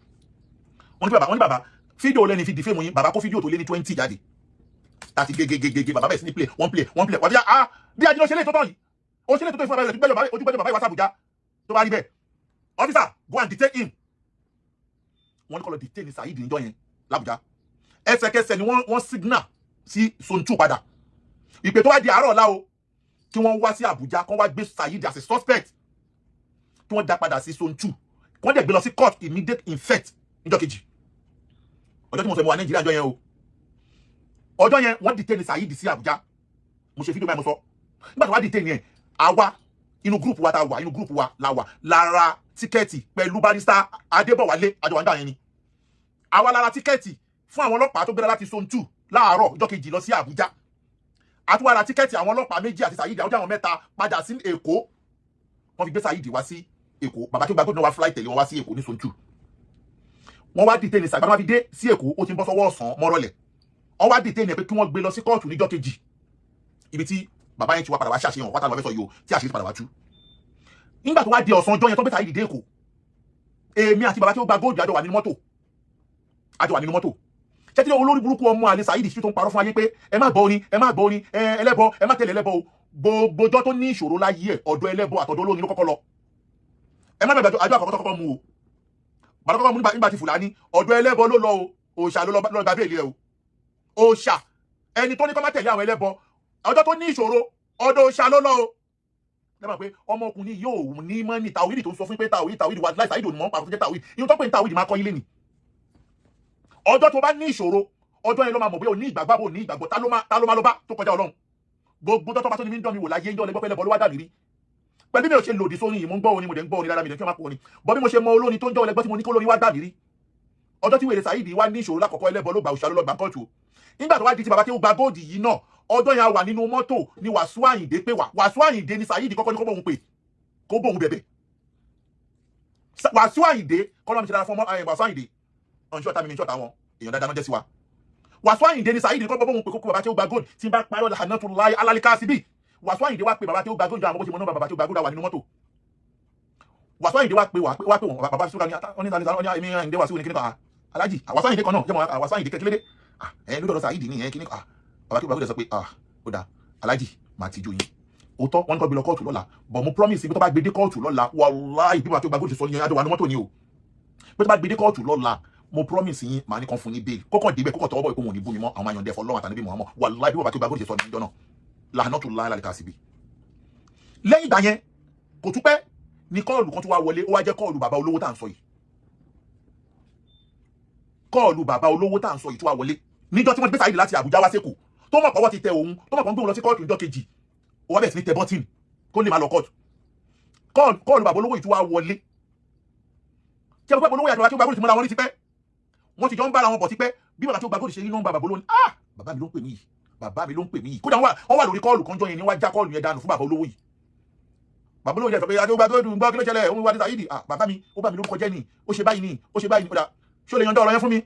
wọ́n ní bàbá fídíò lẹ́ni fi dìfẹ́ mu yín bàbá kó fídíò tó lé ní 20 jáde láti gégégégé bàbá bẹ̀ sí ní play wọ́n play wọ́n fi bí ajínà ṣe lè tó tán yìí ó ṣe lè tó tó ìfún ojúgbẹ́jọ bàbá ìwà s'Àbújá tó bá rí bẹ́ẹ̀ officer go and detain him wọ́n ní kó lọ detain ní Saheed níjọ́ yẹn l'Àbújá ẹsẹ̀kẹsẹ̀ ni wọ́n signal sí zone 2 padà ìpè tó wá di àárọ̀ ọ̀la o kí wọ́n wá sí Àbújá kí wọ́n wá gbé Saheed as a suspect kí wọ́n dá padà sí zone 2 kí wọ́n dẹ̀ gbé lọ sí court immediate effect níjọ́ kejì ọjọ́ tí mo sọ mo wà Nàìjíríà ọjọ́ yẹn o ọjọ́ yẹn wọ́n detain Saheed sí Àbújá mo ṣe fídíò báyìí mo sọ nígbà tó wá detain yẹn àwa inú gúrùpù wa ta wà inú gúrùpù wa la wà lára tíkẹ́ẹ̀tì pẹ̀lú barrister Adébọ̀wálé àjọwàndà yẹn ni àwa lára tíkẹ́ẹ̀tì fún àwọn ọlọ́pàá tó gbéra láti zone 2 láàárọ̀ ọjọ́ kejì lọ sí Àbújá àtúwà ra tíkẹ́ẹ̀tì àwọn ọlọ́pàá méjì àti Saheed àwọn mẹ́ta padà sí Èkó wọ́n fi gbé Saheed wá sí Èkó bàbá tó gba gómìnà wá flight tẹ̀lé wọn wá sí Èkó ní Sontu wọ́n wá dìtẹ́ ní Saheed wọ́n fi dé sí Èkó ó ti ń bọ́ sọ́wọ́ ọ̀sán mọ́rọ̀lẹ̀ wọ́n wá dìtẹ́ ní pé kí wọ́n gbé lọ sí kóòtù níjọ́ kejì ibi tí bàbá yẹn ti wá padà wá ṣàṣeyàn pátá lọ fẹ́ sọ yìí o tí àṣírí padà wá tú nígbà tó wá di ọ̀sán ọjọ́ yẹn tó gbé Saheed dé Èkó èmi àti bàbá tí ó gba góòdù àjọ wà nínú mọ́tò ṣé tí olórí burúkú ọmọ àlè Saheed sí tó ń parọ́ fún ayé pé ẹ má gbọ́ orin ẹlẹ́bọ ẹ má tẹ̀lé ẹlẹ́bọ o gbogbo ọjọ́ tó ní ìṣòro láyé ẹ̀ ọ̀dọ̀ ẹlẹ́bọ àtọ̀dọ̀ olórin ló kọ́kọ́ lọ ẹ má bẹ̀rẹ̀ àjọ àkọ́kọ́ tó kọ́kọ́ mú o bàbá kọ́kọ́ mú nígbà tí Fúlàní ọ̀dọ̀ ẹlẹ́bọ ló lọ o òòṣà ló lọ gba béèlì ẹ o òòṣà ẹni tó ní kọ́ má tẹ̀lé àwọn ẹlẹ́bọ ọjọ́ tó ní ìṣòro ọ̀dọ̀ òòṣà ló lọ o lẹ́mọ̀ pé ọmọkùnrin yóò ní mọ́ ní tàwídì tó ń sọ fún pé tàwídì wà láì Saheed ò ní mọ́ pàtó jẹ́ tàwídì inú tó pé ní tàwídì máa kọ́ ilé ni ọjọ́ tó bá ní ìṣòro ọjọ́ yẹn ló máa mọ̀ bóyá ò ní ìgbàgbọ́ bò ní ìgbàgbọ́ ta ló máa lọ bá tó kọjá Ọlọ́run gbogbo tó bá tó ní mí ń dán mi wò láyé ń jọ́ lẹ́gbọ́ pẹ́lẹ́bọ ló wá dà mí rí pẹ̀lú bí mi ò ṣe lòdì sórin yìí mo ń gbọ́ orin mo dẹ̀ ń gbọ́ orin lára mi dẹ̀ kí wọ́n máa kó orin bọ́ bí mo ṣe mọ olórin tó ń jọ́ lẹ́gbọ́ tí mo ní kó lórin wá dà mí rí ọjọ́ tí wèrè Saheed wá ní ìṣòro lákọ̀ọ́kọ́ ẹlẹ́bọ ló gbà òṣà ló lọ gbà kọ́ọ̀tù nígbà tó wá di ti bàbá tí ó gba góòdì yìí náà ọjọ́ yẹn wà nínú mọ́tò ni Wàsíù Àyìndé pé Wàsíù Àyìndé ni Saheed kọ́kọ́ ní kó bóun pè kó bóun bẹ̀bẹ̀ Wàsíù Àyìndé kọ́lọ́ mi ṣe dára fún Wàsíù Àyìndé ọ̀nṣọ́ ta mi ní ṣọ́ta wọn èèyàn dáadáa jẹ́ sí wa Wàsíù Àyìndé ni Saheed kọ́ bóun pè kókó bàbá tí ó gba góòdì tí n bá parọ́ lahanatullahi alalika síbí Wàsíù Àyìndé wá pé bàbá tí ó gba góòdì àwọn bó ṣe mọ náà bàbá tí ó gba góòdì wà nínú mọ́tò Wàsíù Àyìndé wá pé wọn bàbá tí ó ga ní Emir Àyìndé Wàsíù ní kíníkà alájì Wàsíù Àyìndé kan náà jẹ́ mọ́ Wàsíù Àyìndé kékeré ẹ̀ ló dọ̀rọ̀ Saheed ní kíníkà bàbá tí ó gba góòdì sọ pé ó dá alájì máa ti jó yín òótọ́ wọn ní kọ́ gbé lọ kóòtù lọ́la bọ̀ mo promise pé tó bá gbé dé kóòtù lọ́la wàláhì bí wàá tó gba góòtù sọ yẹn adó wa ní mọ́tò ni o pé tó bá gbé dé kóòtù lọ́la mo promise yín màá ní kan fún ní bẹ́ẹ̀lì kókàn débẹ̀ kókàn tọwọ́ bọ̀ ìpò wọn ní bú mi mọ́ àwọn àyàndẹ̀ fọ́ lọ́wọ́ àtàníbí Muhammad wàláhì bí wàá tó gba góòtù sọ ní ìjọ náà lahanatullahi alalika síbi. lẹ́yìn ìgbà yẹn kò tún pẹ́ ni kọ́ọ̀lù kan tó wá wọlé ó wá jẹ́ kọ́ọ̀lù bàbá olówó tá à ń sọ yìí kọ́ọ̀lù bàbá olówó tá à ń sọ yìí tó wá wọlé níjọ́ tí wọ́n gbé Saheed láti Àbújá wá sẹ́kù tó mọ̀ pọ́wọ́ ti tẹ òun tó mọ̀ pọ́n gbé òun lọ sí kóòtù níjọ́ kejì ó wá bẹ̀rẹ̀ sí ní tẹ bọ́tìn kó lè máa lọ kóòtù kọ́ọ̀lù bàbá olówó yìí tó wá wọlé tí a bá olówó yàtọ̀ àti gbàgbọ́ ti mọ́ra wọn ní tipẹ́ wọ́n ti jọ ń bára wọn bọ̀ tipẹ́ bí bàbá tó gbàgbọ́ ṣe rí nọ́mbà bàbá olówó ni bàbá mi ló ń pè mí yìí bàbá mi ló ń pè mí yìí kódà wọ́n wà lórí kọ́ọ̀lù kan jọ yẹn ní wá já kọ́ọ̀lù yẹn dànù fún bàbá olówó yìí bàbá olówó yẹn sọ pé adéwà tó dùn gbọ́ kí ló ṣẹlẹ̀ òun wá ní Saheed bàbá mi ó bá mi lórúkọ jẹ́ ni ó ṣe báyìí ni ó ṣe báyìí ni kódà ṣó lè yọ̀ǹda ọ̀rọ̀ yẹn fún mi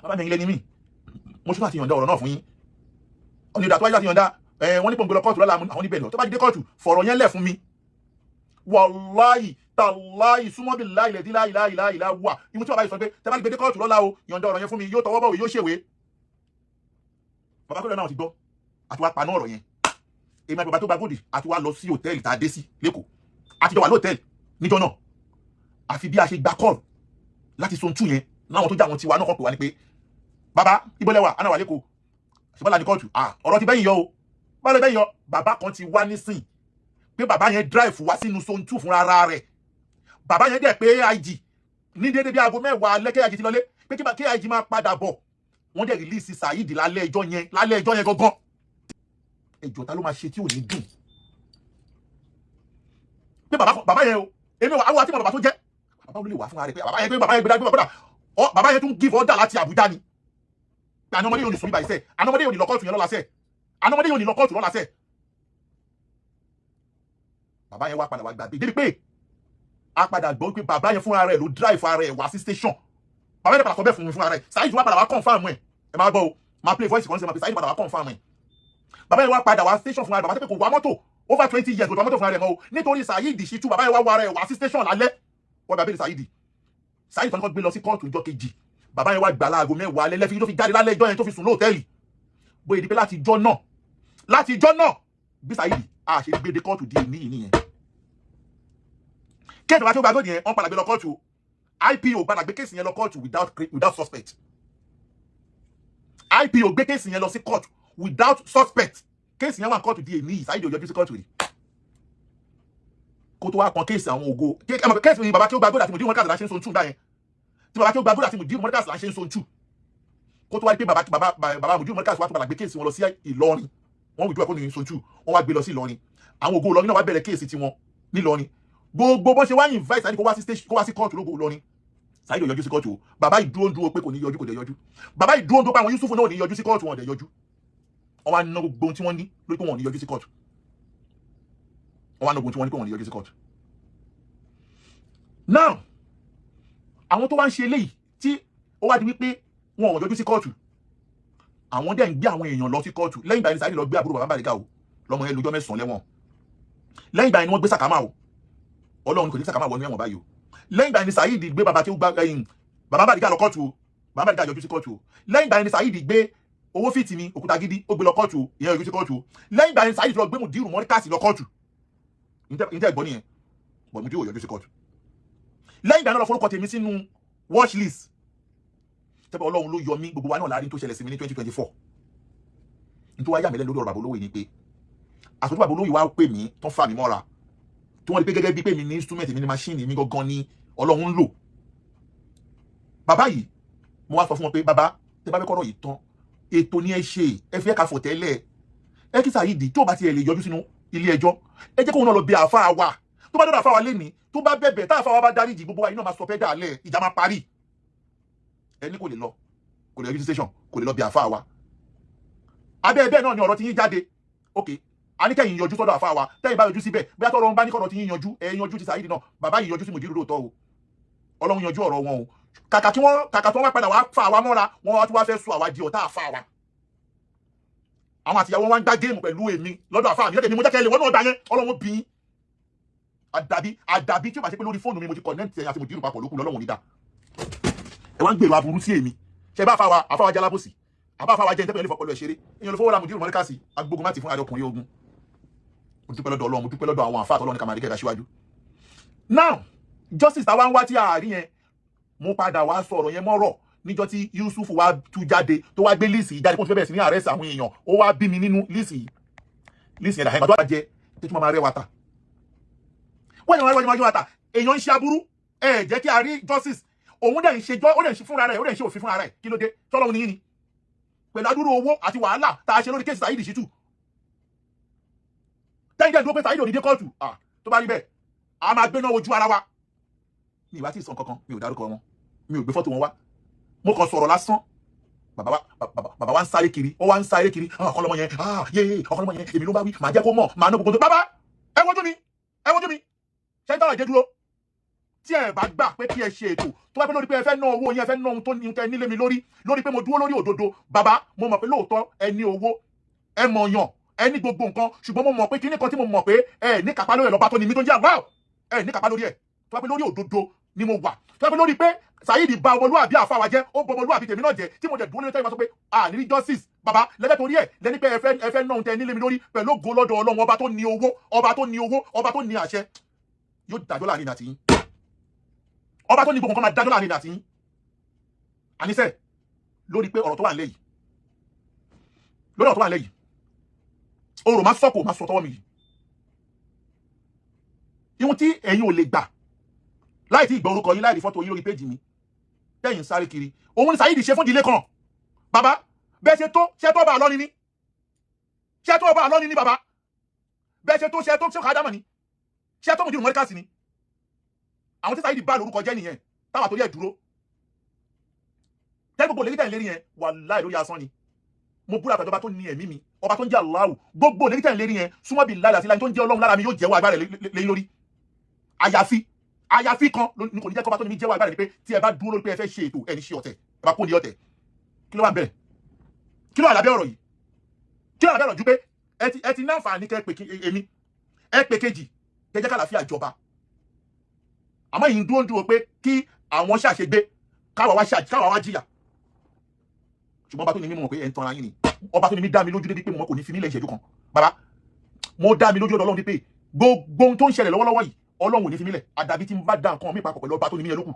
bàbá mi ilé ni mí mo ṣe láti yọ̀ǹda ọ̀rọ̀ náà fún yín ọ̀nà ìdàtọ́ ayé láti yọ̀ǹda wọ́n ní pòǹgbò lọ kóòtù lọ́la àwọn oníbẹ̀ lọ tó bá dé kóòtù fọ̀rọ̀ yẹn lẹ̀ fún mi wàláyì tàláyì súnmọ́ bí láìláìláìláìlá wà ìmú tí bàbá yìí sọ pé tẹ́ bá gbé dé kóòtù lọ́la o yọ̀ǹda ọ̀rọ̀ yẹn fún mi yóò tọwọ́ bọ̀wé yóò ṣèwé bàbá kọ́lẹ̀ náà ti gbọ́ àti wá paná ọ̀rọ̀ yẹn èmi àti bàbá tó gba góòdì àti wá lọ sí hòtẹ́ẹ̀lì tá a dé sí lẹ́kọ̀ọ́ àti jọ wà lóòtẹ́ẹ̀lì níjọ́ náà àfi bí a ṣe gba kọ́ọ̀lù láti Sontu yẹn láwọn tó já wọn ti wá náà kọ́ pè wá ní pé bàbá ìbọ̀lẹ́wà anáwà lẹ́kọ̀ọ́ ṣùgbọ́n láti kóòtù ọ̀rọ̀ ti bẹ́yìn yọ o bá lè bẹ́yìn yọ bàbá kan ti wá nísìn pé bàbá yẹn drive wá sínú Sontu fúnra ara rẹ̀ bàbá yẹn dẹ̀ pé AIG ní déédéé bí aago 10 lẹ́kẹ́ AIG ti lọlé pé kí AIG máa padà bọ̀ wọ́n dẹ̀ release Saheed lálẹ́ ẹjọ́ yẹn gangan ẹjọ́ ta ló máa ṣe tí ò ní dùn pé bàbá yẹn o èmi àwọn àti bàbá tó jẹ́ bàbá olè wà fúnra rẹ̀ pé bàbá yẹn gbé dájú bàbá yẹn tún give order láti Àbújá ni pé àná ọmọdé yóò ní sọ nígbà iṣẹ́ àná ọmọdé yóò ní lọ kóòtù yẹn lọ́la sẹ́ àná ọmọdé yóò ní lọ kóòtù lọ́la sẹ́ bàbá yẹn wá padà wá gbàgbé débi pé a padà gbọ́ pé bàbá yẹn fúnra rẹ̀ ló drive ara rẹ̀ wá sí station bàbá yẹn padà sọ bẹ́ẹ̀ fún mi fúnra rẹ̀ Saheed wá padà wá confirm ẹ̀ ẹ máa gbọ́ o máa play voice kan ṣe máa fi Saheed padà wá confirm ẹ̀ bàbá yẹn wá padà wá station fúnra rẹ̀ bàbá tẹ́ pé kò wá mọ́tò over 20 years kò wá mọ́tò fúnra rẹ̀ mọ́ o nítorí Saheed ṣìtú bàbá yẹn wá wá rẹ̀ wá sí station lálẹ́ wọ́n bàbá yẹn Saheed kan gbé lọ sí kóòtù ìjọ́ kejì bàbá yẹn wá gbà láago 10 alẹ́ lẹ́fí tó fi jáde lálẹ́ ìjọ́ yẹn tó fi sùn lóòtẹ́ẹ̀lì bóyá ìdípẹ́ láti ìjọ́ náà bí Saheed ṣe gbé dé kóòtù di èní nìyẹn kéètò bá tó gba góòdì yẹn wọ́n padà gbé lọ kóòtù IPO padà gbé kéèsì yẹn lọ kóòtù without suspect IPO gbé kéèsì yẹn lọ sí kóòtù without suspect kéèsì yẹn wà kóòtù di èní Saheed ò yọjú sí kóòtù rí kó tó wá kan kéèsì àwọn ògo kéèsì ni bàbá tí ó gba góòdì àti mùdí mọ́ríkàsì là ń ṣe ń Sontu báyẹn tí bàbá tí ó gba góòdì àti mùdí mọ́ríkàsì là ń ṣe ń Sontu kó tó wá pé bàbá mùdí mọ́ríkàsì wá tó padà gbé kéèsì wọn lọ sí Ìlọrin wọ́n wùdú ẹ̀kọ́ ní Sontu wọ́n wá gbé lọ sí Ìlọrin àwọn ògo Ìlọrin náà wá bẹ̀rẹ̀ kéèsì tiwọn nílọrin gbogbo bó ṣe wá invite Saheed kó wá sí kóòtù lógo Ìlọrin Saheed ò yọjú sí kóòtù o. Bàbá yìí dúró pé kò ní yọjú kò dẹ̀ yọjú. Bàbá yìí dúró pé àwọn Yusuf náà ò ní yọjú sí kóòtù wọn dẹ̀ yọjú. Wọ́n wá ná gbogbo ohun tí wọ́n ní lórí pé wọn ò ní yọjú sí kóòtù. Wọ́n wá ná gbogbo ohun tí wọ́n ní pé wọn ò ní yọjú sí kóòtù. Now, àwọn tó wá ń ṣe eléyìí tí ó wá di wípé wọn ò yọjú sí kóòtù, àwọn dẹ̀ ń gbé àwọn èèyàn lọ sí kóòtù. Lẹ́yìn ìgbà yẹn Saheed lọ gbé àbúrò bàbá Bariga o, lọ́mọ yẹn lọ́jọ́ 9 lẹ́wọ̀n. Lẹ́yìn ìgbà yẹn ni wọ́n gbé Sàkámà o, Ọlọ́run kò ní Sàkámà wọnú ẹ̀wọ̀n báyìí o. Lẹ́yìn ìgbà yẹn ni Saheed gbé bàbá tí ó gbá bàbá Bariga lọ kóòtù o, bàbá Bariga yọjú sí kóòtù o. Lẹ́yìn ìgbà yẹn ni Saheed gbé owó fìtì mi òkúta gidi ó gbé lọ kóòtù o, ìyẹn yọjú sí kóòtù o. Lẹ́yìn ìgbà yẹn Saheed lọ gbé Mudiru Mọ́ríkàsì lọ kóòtù. Ìtẹ́ ẹ̀gbọ́n nìyẹn, bọ̀ Mudiru yọjú sí kóòtù. Lẹ́yìn ìgbà náà lọ forúkọ tèmi sínú watch list. Tẹ́bọ̀ Ọlọ́run ló yọ mí, gbogbo wa náà láàrin tó ṣẹlẹ̀ sí mi ní 2024. Nítorí wá yà mí lẹ́nu lórí ọ̀rọ̀ Baba Olowo yìí ni pé àsọtí Baba Olowo yìí wá pè mí tán fà mí mọ́ra, tí wọ́n rí pé gẹ́gẹ́ bí pé mi ní instrument mi ní machine mi gangan ni Ọlọ́run ń lò. Bàbá yìí mo wá sọ fún wọn pé bàbá tẹ́ bá fẹ́ kọ́rọ̀ yìí tán, ètò ni ẹ ṣe, ẹ fi ẹ̀ka fò tẹ́lẹ̀, ẹ kí Saheed tó bá ti ẹ̀ lè yọjú sínú ilé ẹjọ́, ẹ jẹ́ kóun náà lọ bẹ àáfàá wa, tó bá dọ́dọ̀ àáfàá wa lénìí, tó bá bẹ̀bẹ̀ tá àáfàá wa bá dáríjì, gbogbo wa iná máa sọ fẹ́ dàálẹ̀, ìjà máa parí. Ẹni kò lè lọ, kò lè yọjú sí station, kò lè lọ bẹ àáfàá wa. Abẹ́ náà ni ọ̀rọ̀ ti yín jáde. Okay, a ní kẹ́yìn yọjú sọ́dọ̀ àáfàá wa, tẹ́yìn bá yọjú síbẹ̀, bóyá tọ́rọ̀ ń bá ní kọ́rọ̀ ti yín yanjú, ẹ yanjú ti Saheed náà. Bàbá yìí yọjú sí Mudiru lóòótọ́ o, Ọlọ́run yanjú ọ̀rọ̀ wọn o. Kàkà tí wọ́n wá padà wá fà wá mọ́ra, wọ́n wá tún wá fẹ́ sọ àwa di ọ̀tá àáfàá wa. Àwọn àtìyàwó wọn ń gbá géèmù pẹ̀lú èmi lọ́dọ̀ àáfàá mi, lẹ́dẹ̀ mi mo jẹ́ kẹ́ lè wọ́n náà dá yẹn, Ọlọ́run bí yín. Àdàbí tí ó bá ṣe pé lórí fóònù mi mo ti connect ẹ̀yìn àti Mudiru papọ̀ lókun lọ́lọ́run nídà. Ẹ wá ń gbèrò aburú sí èmi. Ṣé bá àáfàá wa jalábòsì? Àáfàá wa jẹ́ ìtẹ́pẹ̀lẹ́ ìfọ̀pọ̀lọ́ ẹ̀ṣeré. Èèyàn ló fọwọ́ ra Mudiru Mọ́ríkàsì, agbógun má ti fún ọkùnrin ogun. Mo dúpẹ́ lọ́dọ̀ Ọlọ́run, mo dúpẹ́ lọ́dọ̀ àwọn àáfàá tọ́lọ́run ní ká máa rí kẹ́kẹ́ síwájú. Now, justice táwa ń wá tí àárín yẹn, mo padà wá sọ̀rọ̀ yẹn mọ́rọ̀ níjọ́ tí Yusuf wá tú jáde tó wá gbé líìsì yìí jáde kó tó fẹ́ bẹ̀rẹ̀ sí ní arrest àwọn èèyàn, ó wá bí mi nínú líìsì yìí. Líìsì yẹn dà, ẹ̀gbọ́n tó wá jẹ tí mo máa rẹwà ta. Wọ́n yẹn wá rẹwà ta, èèyàn ń ṣe aburú, ẹ jẹ́ kí a rí justice. Òun dẹ̀ ń ṣe ó dẹ̀ ń ṣe fúnra rẹ̀, ó dẹ̀ ń ṣe òfin fúnra rẹ̀. Kí ló dé? Tọ́lọ́run ni yín ni. Pẹ̀lú adúrú owó àti wàhálà tá a ṣe lórí kéèsì Saheed Shittu. Tẹ́yìn dẹ̀ dúró pé Saheed ò ní dé kóòtù. Tó bá rí bẹ́ẹ̀, a máa gbé náà ojú ara wa. Mi ìwà tí ì sọ kankan, mi ò dárúkọ wọn, mi ò gbé fọ́tò wọn wá. Mo kàn sọ̀rọ̀ lásán. Bàbá wa ń sáré kiri, ó wá ń sáré kiri. Ọkọlọmọ yẹn, ọkọlọmọ yẹn, èmi ló bá wí, màá jẹ́ kó mọ̀, màá ná gbogbo tó. Bàbá, ẹ wojú mi. Ṣé ń tọ́lá ìdé dúró? Tí ẹ bá gbà pé kí ẹ ṣe ètò, tó bá pẹ́ lórí pé ẹ fẹ́ ná owó yẹn, ẹ fẹ́ ná ohun tó ní tẹ nílé mi lórí pé mo dúró lórí òdodo. Bàbá, mo mọ̀ pé lóòótọ́ ẹ ní owó, ẹ mọ̀ yàn, ẹ ní gbogbo nǹkan, ṣùgbọ́n mo mọ̀ pé kíní kan tí mo mọ̀ pé ẹ ní kápá lórí ẹ̀ lọ́ba tó ní mi tó ń jẹ́ àgbà, ẹ ní kápá lórí ẹ̀. Tó bá pẹ́ lórí òdodo ni mo wà. Tó bá pẹ́ lórí pé Saheed bà ọmọlúwàbí àáfàá wa jẹ́, ó bọ ọmọlúwàbí tèmi náà jẹ́, tí mo dẹ̀ dúró lórí tẹ́lẹ̀ máa sọ pé ní rí justice. Bàbá, lẹ́fẹ̀ẹ́ torí ẹ̀ lẹ́ni pé ẹ fẹ́ ná ohun tẹ nílé mi lórí pẹ̀lú ògo lọ́dọ̀ Ọlọ́run, ọba tó ní owó, ọba tó ní àṣẹ, yóò dájọ́ láàrin àti yín. Ọba tó ní gbogbo nǹkan máa dájọ́ láàrin àti yín. Àníṣe lórí pé ọ̀rọ̀ tó wà nílẹ̀ yìí, ọ̀rọ̀ máa sọ́kò máa sọ tọwọ́ mi yìí. Ihun tí ẹ̀yin ò lè gbà láì tí ìgbà orúkọ yín, láì rí fọ́tò yín lórí péjì mi, tẹ́yìn sáré kiri, òun ni Saheed ṣe fún ìdílé kan. Bàbá, bẹ́ẹ̀ ṣe tó bá lọ́ni ní. Ṣé tó bá lọ́ni ní bàbá? Bẹ́ẹ̀ ṣe tó ṣe kàdámà ní. Ṣé tó Mudiru Mọ́ríkàsì ní. Àwọn tí Saheed bá lórúkọ jẹ́ nìyẹn, táwa torí ẹ̀ dúró. Tẹ́ gbogbo lẹ́gítẹ̀ lérí yẹn, wàláhì lórí asán ni. Mo búra pẹ̀lú ọba tó ní ẹ̀mí mi, ọba tó ń jẹ́ Allahu. Gbogbo lẹ́gítẹ̀ lérí yẹn, súnmọ́ bí láì àti láì tó ń jẹ́ Ọlọ́run lára mi yóò jẹ́wọ́ agbára lé lórí. Àyàfi kan ní kò ní jẹ́ kọ́ba tó ní mi jẹ́wọ́ agbára ni pé tí ẹ bá dúró lórí pé ẹ fẹ́ ṣe ètò ẹni ṣe ọ̀tẹ̀, ẹ bá kó ní ọ̀tẹ̀. Kí ló wà bẹ̀rẹ̀? Kí ló wà lábẹ́ ọ̀rọ̀ yìí? Kí ló wà lábẹ́ ọ̀rọ̀ ju pé ẹ ti náǹfààní kẹ́ pé èmi, ẹ pé kejì, kẹ́ jẹ́ kàlàáfíà jọba. Àmọ́ yìí ń dúró pé kí àwọn ṣàṣegbé, káwa wá jìyà. Ṣùgbọ́n ọba tó ní mi mọ̀ pé ẹ ń tanra yín ni. Ọba tó ní mi dá mi lójú débi pé mo kò ní fi nílẹ̀ ìṣẹ́jú kan. Bàbá, mo dá mi lójú lọ́dọ̀ Ọlọ́run dé pé gbogbo ohun tó ń ṣẹlẹ̀ lọ́wọ́lọ́wọ́ yìí, Ọlọ́run ò ní fi nílẹ̀. Àdàbí tí mo bá dá nǹkan mi papọ̀ pẹ̀lú ọba tó ní mi yẹn lókù.